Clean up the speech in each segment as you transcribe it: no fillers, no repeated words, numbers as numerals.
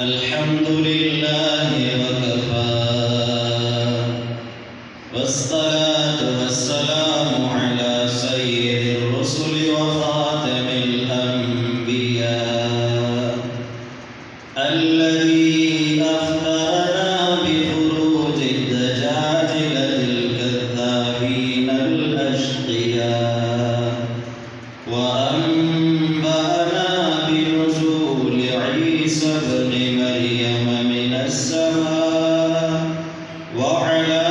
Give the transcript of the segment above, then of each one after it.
अल्हम्दुलिल्लाह वकफा वस्सलातु वस्सलामु अला सय्यिदिर रुसुलि व खातमिल अंबिया अल्लज़ी अख़बरना बिखुरूजिद दजाजिलतिल कज़्ज़ाबीनल अश्क़िया व अंबअना बिनुज़ूलि ईसा इब्न मरियम मिनस समा व अला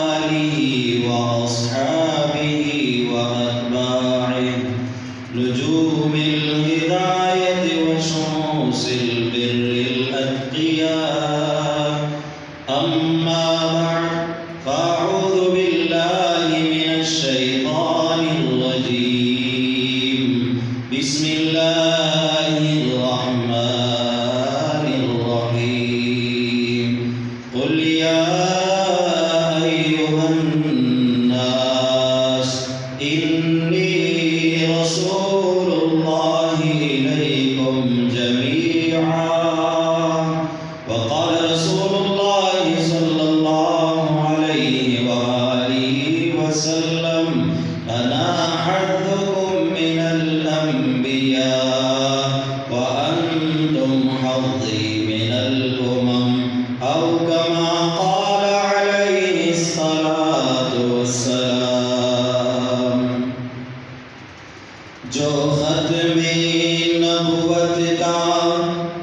आलिहि व अस्हाबिहि व अत्बाइहि नुजूमिल हिदायति व शमूसिल बिर्रिल अत्क़िया अम्मा बअद फ़अऊज़ु बिल्लाहि मिनश शैतानिर रजीम बिस्मिल्लाहिर रहमानिर रहीम क़ुल या अय्युहन नास इन्नी रसूलुल्लाहि इलैकुम जमीआ वक़ाल रसूलुल्लाहि सल्लल्लाहु अलैहि वआलिहि वसल्लम अना हद्दुकुम मिनल अंबिया व अंतुम हद्दी मिनल उमम औ कमा क़ाल अलैहि सलातु वस्सलाम। जो ख़त्मे नबुव्वत का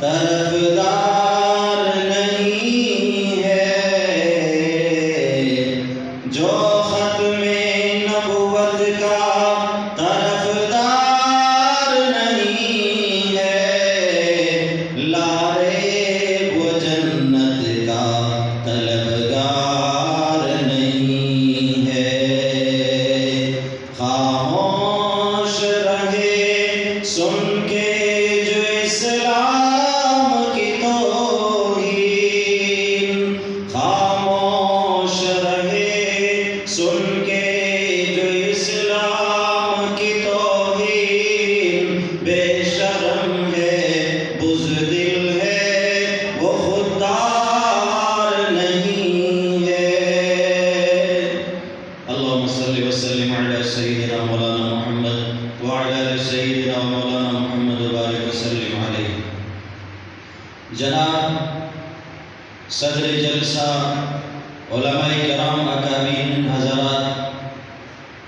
तरफ़दार नहीं है, जो ख़त्मे नबुव्वत का तरफ़दार नहीं है, लारे वो जन्नत का तलबगार नहीं है। खामोश रहे सुन के जो इस्लाम की तौहीन, खामोश रहे सुन के जो इस्लाम की तौहीन, बेशर्म है बुज़दिल है वो खुददार नहीं है। अल्लाहुम्मा सल्लि व सल्लिम अला सय्यिदिना मौलाना मुहम्मद व अला आलि सय्यिदिना मौलाना मुहम्मद व बारिक व सल्लिम अलैहि। जनाब सदर जलसा, उलमाए किराम, अकाबीन हज़रात,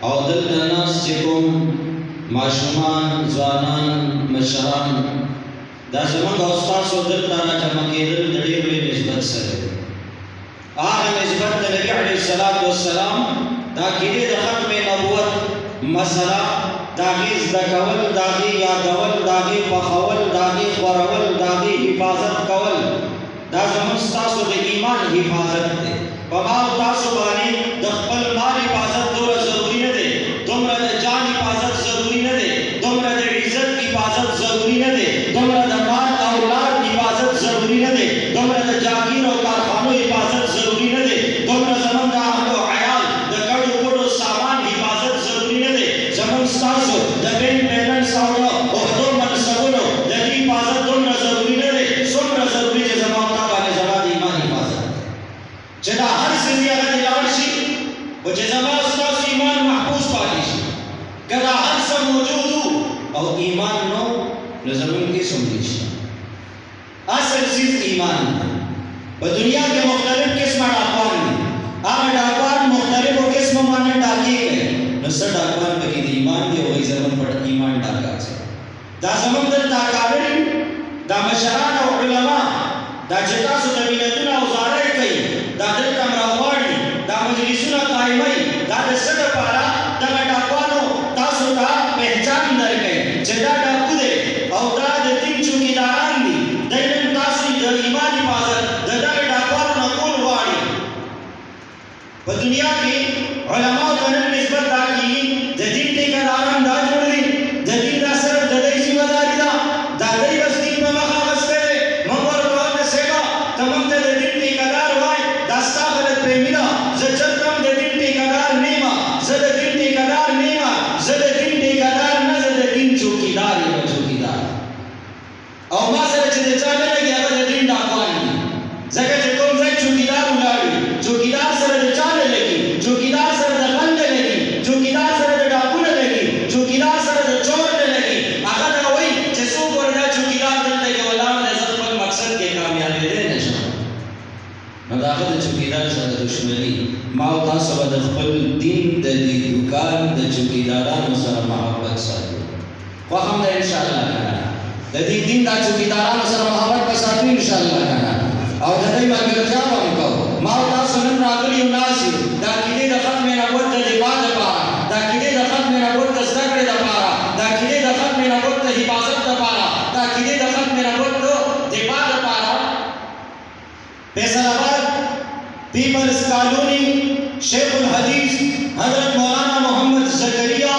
और दिलनास चिकुम माशुमान, ज़वानान, मशरान, दा ज़मन उस्ताद और दिल तारा चमकेदल दड़ी हुई निस्बत से आग निस्बत नबी अलैहिस्सलातु वस्सलाम दाखिले दखत में नबुवत मसला दागी ज़कवल, दागी यादवल, दागी पखवल, दागी ख़रवल, दागी हिफाजत कवल, दा ज़मन तासु दे ईमान हिफाजत दे बमाव तासु बानी दखपल माल हिफाजत दोरा ज़रूरी न दे, तुमरा दे जान हिफाजत ज़रूरी न दे, तुमरा दे इज़्ज़त हिफाजत ज़रूरी न दे, तुमरा दे माल औलाद हिफाजत ज़रूरी न दे, तुमरा दे जागीर और कारखानों हिफाजत ज़रूरी न दे, तुमरा ज़मन दा अहलो अयाल दा कड़ो कड़ो सामान हिफाजत ज़रूरी न दे, ज़मन तासु दा बेन बेलन साउनो ओहदो मनसबुनो दा हिफाजत तुमरा ज़रूरी न दे, सुमरा ज़रूरी जे ज़मान ताबाने ज़मान ईमान हिफाजत जदा हर ज़िंदगी अगर दिलावशी वो जे ज़मान तासु ईमान महफूज पाटीशी कदा हर सब मौजूदू और ईमान नो ज़मीन की सुमदीशी असल चीज़ ईमान व दुनिया के मुख्तलिफ किस्म डाकवान आग डाकवान मुख्तलिफ किस्म माने डाकी गए नसर डाकवान बकी ईमान दे वही ज़मन पर ईमान डाका छे दा ज़मन दर ताकाबिर दा मशरान और उलमा दा जता सु तमीनतुना उजारे कई दा दिल कमरावाड़ी दा मजलिसुना कायमई दा दसद पारा दा डाकवानो तासु दा पहचान दर कई जदा डाकू दे और दा दिन चौकीदारान दी दैन तासु द ईमान हिफाजत दा डाकवानो नकुल वाड़ी व दुनिया की उलमा तन निस्बत दा की द दिन ठेकेदारान दा जोड़ी द दिन दा सिर्फ द दई जिम्मेदारी दा दई बस्ती में मखा बसते मंगल रोड ने सेवा तमाम द दिन ठेकेदार वाई दास्ता गलत प्रेमिला जचर कम द दिन ठेकेदार नीमा ज़द दिन ठेकेदार नीमा ज़द दिन ठेकेदार न ज़द दिन चौकीदार او ما سره چې د چا نه لګي هغه د دین ډاکوان دي ځکه چې کوم ځای چوکیدار ولاړ وي چوکیدار سره د چا نه لګي چوکیدار سره د غل نه لګي چوکیدار سره د ډاکو نه لګي چوکیدار سره د چور نه لګي هغه دا وایي چې څوک وردا چوکیدار دلته کې ولاړ دی زه خپل مقصد کې کامیابېدی نه شم نو د هغه د چوکیدار سره دښمني ما او تاسو به د خپل دین د دې دوکان د چوکیدارانو سره محبت ساتو خو هم ده انشاءالله کنه د دې دین د چوکیدارانو سره محبت به ساتو انشاءالله کنه او د دې ملګرتیا به هم کوو ما او تاسو نن راغلي یو ناست یو د عقیدې د ختم نبوت د دفاع دپاره د عقیدې د ختم نبوت د زده کړې دپاره د عقیدې د ختم نبوت د حفاظت دپاره د عقیدې د ختم نبوت د دفاع دپاره فیصل آباد پیپلز کالونی شیخ الحدیث حضرت مولانا محمد زکریا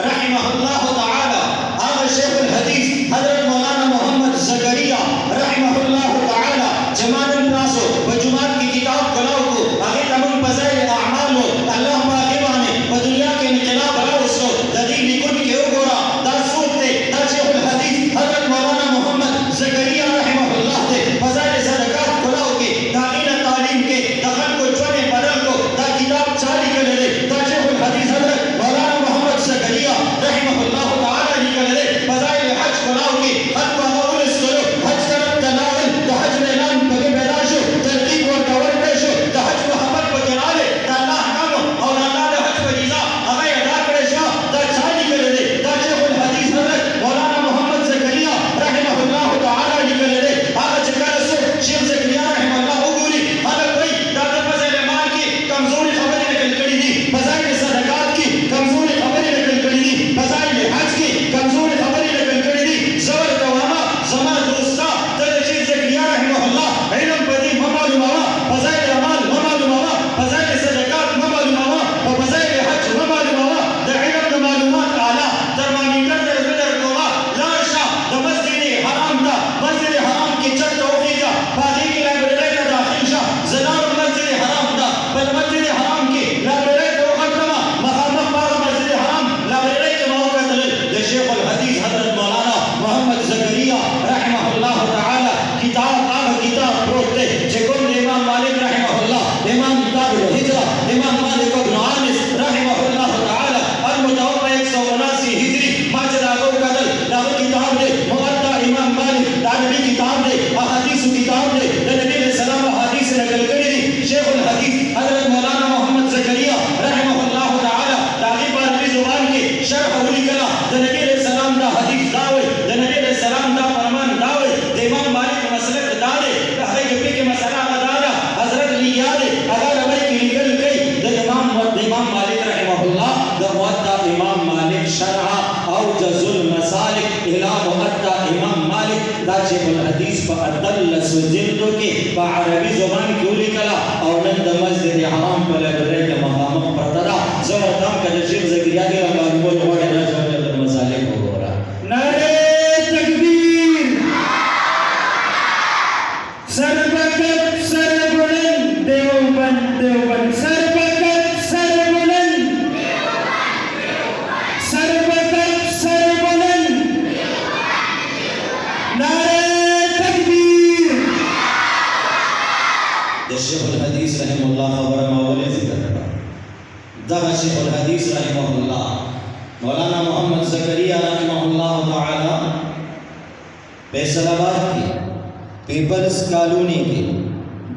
رحمه الله تعالی هغه شیخ الحدیث حضرت مولانا محمد زکریا رحمه الله تعالی جماعت الناسو په جماعت کې کتاب کلاو کو هغه تمام فضائل اعمال الله پاک باندې په دنیا کې انقلاب راوستو د دې لیکون کې وګوره دا څوک دی دا شیخ الحدیث حضرت مولانا محمد زکریا رحمه الله دی فضائل صدقات کلاو کې داخله تعلیم کې دخل کو چونه بدل کو دا کتاب چالي کړل دا شیخ الحدیث حضرت مولانا محمد زکریا رحمه الله تعالی لیکل دی فضائل حج کلاو کې حج په اول سره حج طرف تناول د حج اعلان پکې پیدا شو ترتیب ورکول شو د حج محبت پکې راغله د الله احکام او د الله د حج فریضه هغه ادا کړی شو دا چالي کړل دی دا شیخ الحدیث حضرت مولانا محمد زکریا رحمه الله تعالی لیکل دی هغه چې کله شیخ زکریا رحمه الله وګوري هغه کوي دا د فضائل مال کې کمزوري خبرې نقل کړې دي فضائل صدقات کې کمزوري خبرې نقل کړې دي فضائل حج کې کمزوري خبرې نقل کړې دي زور کوما زما دوستا د شیخ زکریا رحمه الله علم پدې معلومه فضائل اعمال معلومه فضائل صدقات معلومه او فضائل حج معلومه د علم د معلومات اعلی ترمامیټر د زړه کوما لاشه د مسجد حرام دا مسجد حرام کې چټ اوږه باندې کې لایبرری ته داخل شه زنار مسجد حرام دا بل مسجد حرام کې لایبرری ته وختمه مخامخ باغ مسجد حرام لایبرری کې موقعه د شیخ الحدیث حضرت مولانا محمد زکریا رحمه الله تعالی کتاب هغه کتاب پروت دی چې کوم امام مالک رحمه الله امام کتاب الهجره امام مالک بن انس رحمه الله تعالی المتوفى 179 هجری ما چې دا وکړل دا کتاب دی موطا امام مالک دا نبی کتاب دی احادیث کتاب دی د نبی علیہ السلام احادیث نقل کړي دي شیخ الحدیث حضرت مولانا محمد زکریا رحمه الله تعالی دا غي په عربي زبان کې شرح ولیکلا د نبی علیہ السلام دا حدیث دا وي د نبی علیہ السلام دا فرمان دا وي د امام مالک مسلک دا دی هغه کې مسله دا ده حضرت لیاد اگر هغه کې لیکل کوي د امام مالک رحمه الله د موطا امام مالک شرح او جز المسالک الى موطا امام مالک دا شیخ الحدیث په ادلس جلدو کې په عربي زبان کې ولیکلا او نن د مسجد حرام په لایبرری کې مخامخ پرته ده زه ورته هم که د شیخ زکریا ډېر معلومات غواړې راځه د مسالک وګوره نعرې تکبیر سر برکت سر بلند دیوبند دیوبند سر برکت سر بلند سر برکت سر بلند نعرے تکبیر د شیخ الحدیث رحمه الله خبره ما ولې ذکر کړه دغه شیخ الحدیث رحمه الله مولانا محمد زکریا رحمه الله تعالی فیصل آباد کی پیپلز کالونی کی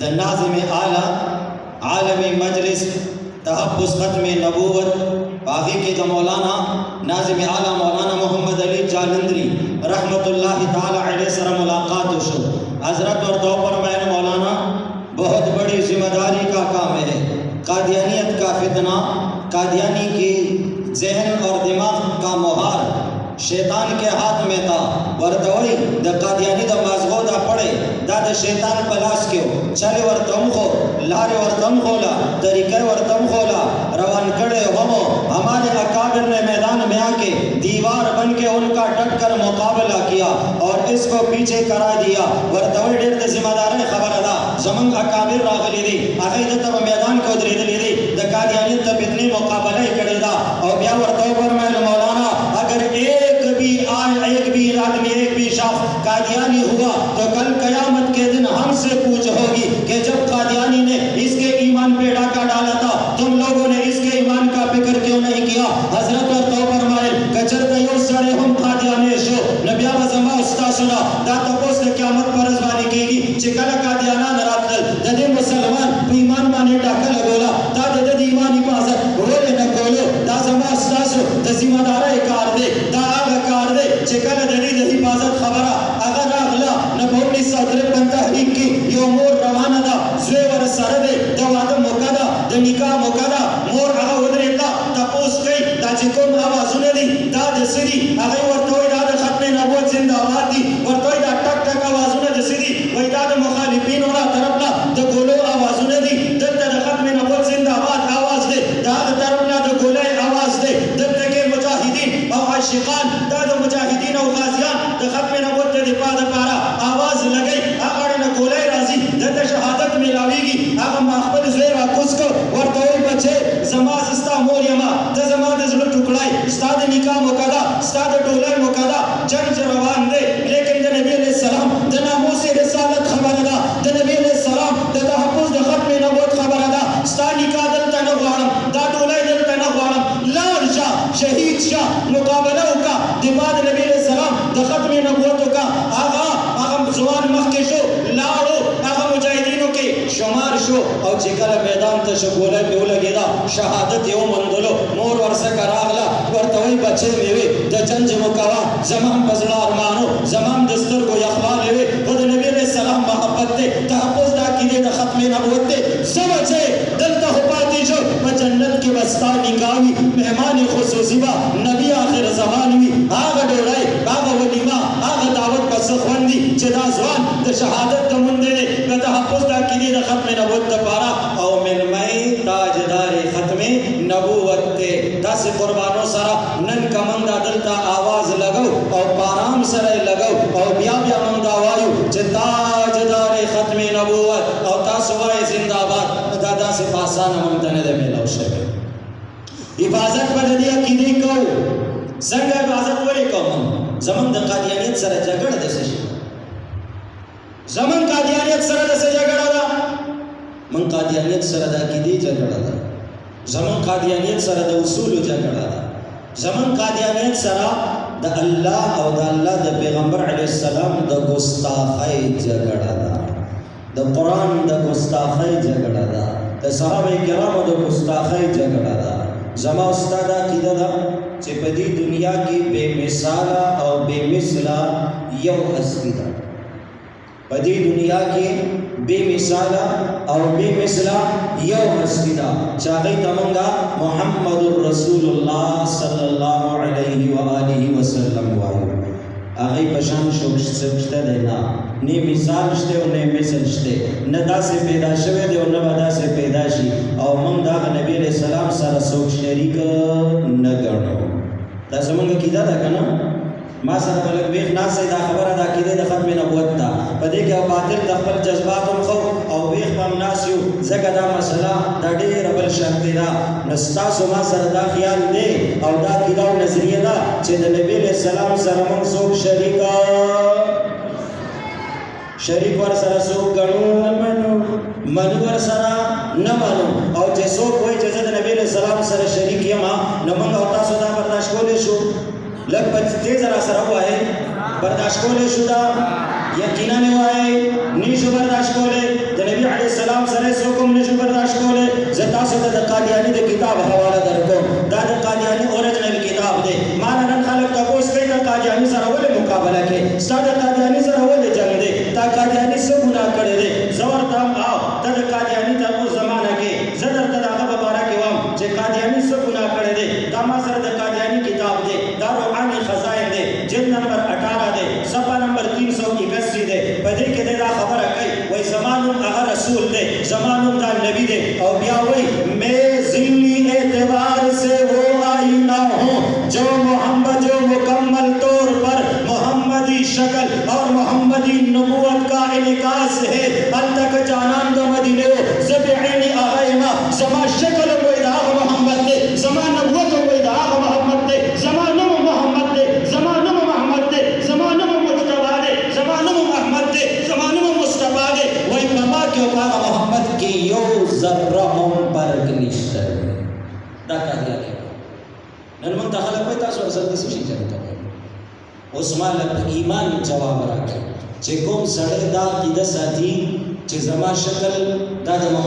د ناظم اعلی عالمی مجلس تحفظ ختم نبوت باغی کے د مولانا ناظم اعلی مولانا محمد علی جالندری رحمت اللہ تعالی علیہ سره ملاقات شو حضرت اور دو فرمائے مولانا بہت بڑی ذمہ داری کا کام ہے قادیانیت کا فتنہ قادیانی کی ذہن اور دماغ کا مہار شیطان کے ہاتھ میں تھا ورتوئی د قادیانی د مازغو دا پڑے دا د شیطان پلاس کیو چلے ورتم خو لارے ورتم خولا طریقے ورتم خولا روان کڑے ہمو ہمارے اکابر نے میدان میں آ کے دیوار بن کے ان کا ڈٹ کر مقابلہ کیا اور اس کو پیچھے کرا دیا ورتوئی ډېر د ذمہ دارۍ خبره ده زمونږ اکابر راغلي دي هغوی دلته په میدان کې ودرېدلي دي د قادیانیت د فتنې مقابله یې کړې ده او بیا ورته وفرمایل مولانا اگر ایک بھی آدمی ایک بھی شخص قادیانی हुआ तो कल कयामत के दिन हमसे पूछ होगी कि जब कादियानी ने इसके ईमान पे डाका डाला था तुम लोगों ने इसके ईमान का फिक्र क्यों नहीं किया। हजरत और तो फरमाए कचर कयो सड़े हम कादियानी शो नबिया वजमा उस्ता सुना दा तपोस ने क़यामत पर रज़वानी कीगी चिकल कादियाना नरातल जदे मुसलमान ईमान माने डाका लगोला ता जदे ईमान हिफाजत बोले न कोलो दा जमा उस्ता सो तसीमादारा कार दे दा आग कार दे चिकल जदी हिफाजत खबरा अगर अगला न भोली सदर पंता हरीक की यो मोर रवाना दा ज़ेवर सरदे दवाद मुकदा द निकाह मुकदा मोर आगा उदरेता तपोस गई दा जिकोम आवाज़ दी दा जसरी आगे वर्तोई दा खत्म नबूवत जिंदाबाद दी वर्तोई दा टक टक आवाज़ जसरी वही दा मुखालिफिन वाला तरफना द गोलो आवाज़ दी दल दा खत्म नबूवत जिंदाबाद आवाज़ दे दा तरफना द गोले आवाज़ दे दल के मुजाहिदीन और आशिकान दा मुजाहिदीन और गाजियान द खत्म नबूवत दे पाद पारा आवाज़ लगे अगर न गोले राजी द शहादत मिलावेगी आगा माखबल ज़ेरा कुछ को वर्तोई बचे जमास इस्ता मोरियमा द जमा द जुल टुकड़ाई उस्ताद निकाह मुकदा उस्ताद टोला मुकदा जंग रवान दे लेकिन द नबी अलैहि सलाम द नामूस रिसालत खबर दा द नबी अलैहि सलाम द तहफ्फुज़ द खत्म नबूवत खबर दा उस्ताद निकाह दल तनवारम दा टोला दल तनवारम लाल शाह शहीद शाह मुकाबला का दिमाग नबी अलैहि सलाम द खत्म नबूवत का आगा जुबान मक्के शो लाड़ो आगा मुजाहिदीनों के शुमार शो और जिकल मैदान तशो गोला पे लगेदा शहादत यो मंदलो मोर वर्ष करागला वर्तवई बचे मेवे द जंज मुकावा जमान बजला अरमानो जमान दस्तर को यखवा लेवे खुद नबी अलैहि सलाम मोहब्बत ते तहफ्फुज़ दा कीदे द खत्म नबूवत ते समझे दिल ता हुपाती जो जन्नत के बस्ता निकावी मेहमान खुसूसी बा नबी आखिर ज़मान भी आगा डोराई आगा वलीमा आगा दावत पसखवंदी जदा जवान द शहादत द मुंदे ने द तहफ्फुज़ दा कीदे द खत्म नबूवत पारा और मिन मई ताजदार खत्म नबूवत ते दस कुर्बानों सरा नन कमंदा दिलता आवाज लगो और पाराम सरे लगो और बिया बिया मंदा वायु जे ताजदार खत्म नबूवत और तासवाए जिंदाबाद दादा से पासान मंदने दे मेला उशे हिफाजत पर दिया कीदे को संग हिफाजत वले को जमन द कादियानियत सरे झगड़ दसे जमन कादियानियत सरे दसे झगड़ा दा मन कादियानियत सरे दा कीदे झगड़ा दा जमन कादियानियत सरे द उसूल झगड़ा दा जमन कादियानियत सरा द अल्लाह और द अल्लाह द पैगंबर अलैहि सलाम द गुस्ताखी झगड़ा दा द कुरान द गुस्ताखी झगड़ा दा द सहाबा किराम द गुस्ताखी झगड़ा दा जमा उस्ताद कीदा दा चे पदी दुनिया की बेमिसाला और बेमिसला यो हस्ती दा पदी दुनिया की बेमिसाला और बेमिसला यो हस्ती दा चाहे तमंगा मुहम्मदुर रसूलुल्लाह सल्लल्लाहु अलैहि व आलिहि वसल्लम वायु आगे पशान शोकते देना ने मिसाल शते और ने मिसल शते न दा से पैदा शवे दे और न बदा से पैदाशी और मन दा नबी अलैहि सलाम सारा सोक शरीक न गणो दा समंग कीदा दा कना मा सर बलक बेख ना से दा खबर दा कीदे द खत्म नबूवत दा पदे के बातिल तखबल जज्बात खौ और बेख पम नासियो जगदा मसला दा ढेर बल शक्ति दा नस्ता सुमा सर दा ख्याल दे और दा कीदा नजरिया दा चे द नबी अलैहि सलाम सर मन सोक शरीका शरीक वर सरा सोक गणो न मनो मनवर सरा न मनो और जे सोक होय जजद नबी अलैहि सलाम सर शरीक यमा न मन होता सदा बर्दाश्त कोले शो लग बचते जरा सरा हुआ है बर्दाश्त कोले शुदा यकीना ने हुआ है नीशु बर्दाश्त कोले द नबी अलैहि सलाम सरे सोकुम नीशु बर्दाश्त कोले जता सदा द कादियानी दे किताब हवाला दर को दा द कादियानी ओरिजिनल किताब दे माना न खालक तपोस के द कादियानी सरा वले मुकाबला के सादा कादियानी सरा वले जंग दे ता कादियानी से गुनाह करे दे जवर तम आओ तद कादियानी तब उस जमाना के जदर तद आगा बारा के वम जे कादियानी से गुनाह करे दे तामा सर द कादियानी किताब दे दारो आनी खजाइन दे जिल्द नंबर 18 दे सफा नंबर 381 दे पदे के दे दा खबर कई वही जमानुम अगर रसूल दे जमानुम दा नबी दे और बिया वही मैं जिल्ली एतबार से वो आईना हूँ जो मोहम्मद जो मुकम्मल तौर पर मोहम्मदी शक्ल और मोहम्मदी नबूवत का इनकास है अल तक जानान द मदीने ज़बीनी आयमा समा शक्ल को इदाग मोहम्मद दे समा नबूवत को इदाग मोहम्मद दे जमानुम मोहम्मद दे जमानुम मोहम्मद दे जमानुम मुज्तबा दे जमानुम अहमद दाग मोहम्मद की यो जर्रा हम पर निश्तर दा कादियानी नन मन दखल पे तासो असर दसुशी जनता उस्मान लब ईमान जवाब राखे चे कोम सड़े दा की दसाती चे जमा शक्ल दा